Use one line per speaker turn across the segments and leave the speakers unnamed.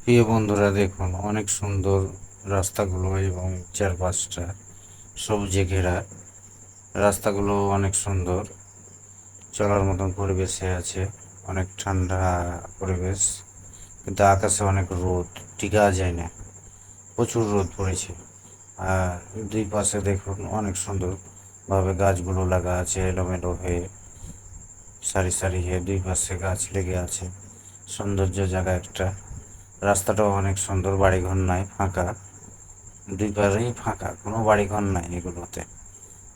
প্রিয় বন্ধুরা, দেখুন অনেক সুন্দর রাস্তাগুলো এবং চারপাশটা সবুজে ঘেরা। রাস্তাগুলো অনেক সুন্দর, চলার মতন পরিবেশে আছে। অনেক ঠান্ডা পরিবেশ, কিন্তু আকাশে অনেক রোদ, টিকা যায় না, প্রচুর রোদ পড়েছে। আর দুই পাশে দেখুন অনেক সুন্দর ভাবে গাছগুলো লাগা আছে, এলোমেলো হয়ে সারি সারি হয়ে দুই পাশে গাছ লেগে আছে। সৌন্দর্য জায়গা একটা। রাস্তাটাও অনেক সুন্দর, বাড়িঘর নাই, ফাঁকা, দুই পারেই ফাঁকা, কোনো বাড়িঘর নাই এগুলোতে।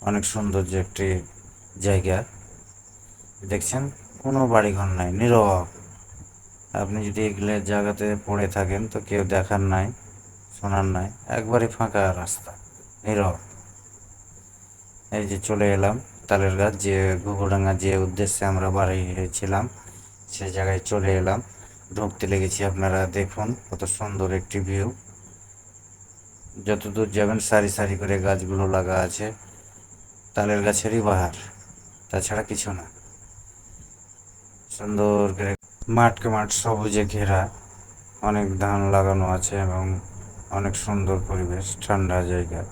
অনেক সৌন্দর্য একটি জায়গা, দেখছেন, কোনো বাড়িঘর নাই, নীরব। আপনি যদি এগুলো জায়গাতে পড়ে থাকেন তো কেউ দেখার নাই, শোনার নাই, একবারে ফাঁকা রাস্তা, নীরব। এই যে চলে এলাম তালের গাছ, যে ঘুঘুডাঙ্গা যে উদ্দেশ্যে আমরা বাড়ি ছিলাম সে জায়গায় চলে এলাম, ঢুকতে লেগেছি। আপনারা দেখুন কত সুন্দর একটি ভিউ। যত দূর যাবেন সারি সারি করে গাছগুলো লাগা আছে, তালের গাছেরই বাহার, তাছাড়া কিছু না। সুন্দর করে মাঠকে মাঠ সবুজে ঘেরা, অনেক ধান লাগানো আছে এবং অনেক সুন্দর পরিবেশ, ঠান্ডা জায়গা।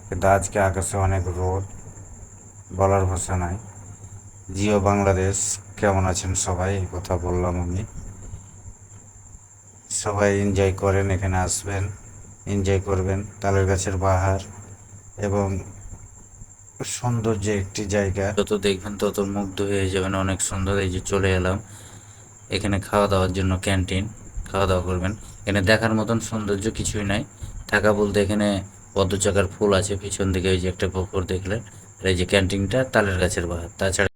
কিন্তু আজকে আকাশে অনেক রোদ, বলার ভাষা নাই। জিও বাংলাদেশ, কেমন আছেন সবাই? এই কথা বললাম আমি। সবাই এনজয় করেন, এখানে আসবেন, এনজয় করবেন। তালের গাছের বাহার এবং সৌন্দর্য একটি জায়গা, যত দেখবেন তত মুগ্ধ হয়ে যাবেন। অনেক সুন্দর। এই যে চলে এলাম এখানে খাওয়া দাওয়ার জন্য, ক্যান্টিন, খাওয়া দাওয়া করবেন। এখানে দেখার মতন সৌন্দর্য কিছুই নাই। থাকা বলতে এখানে পদ্ম চাকার ফুল আছে পিছন দিকে, ওই যে একটা পুকুর দেখলেন, আর এই যে ক্যান্টিনটা, তালের গাছের বাহার, তাছাড়া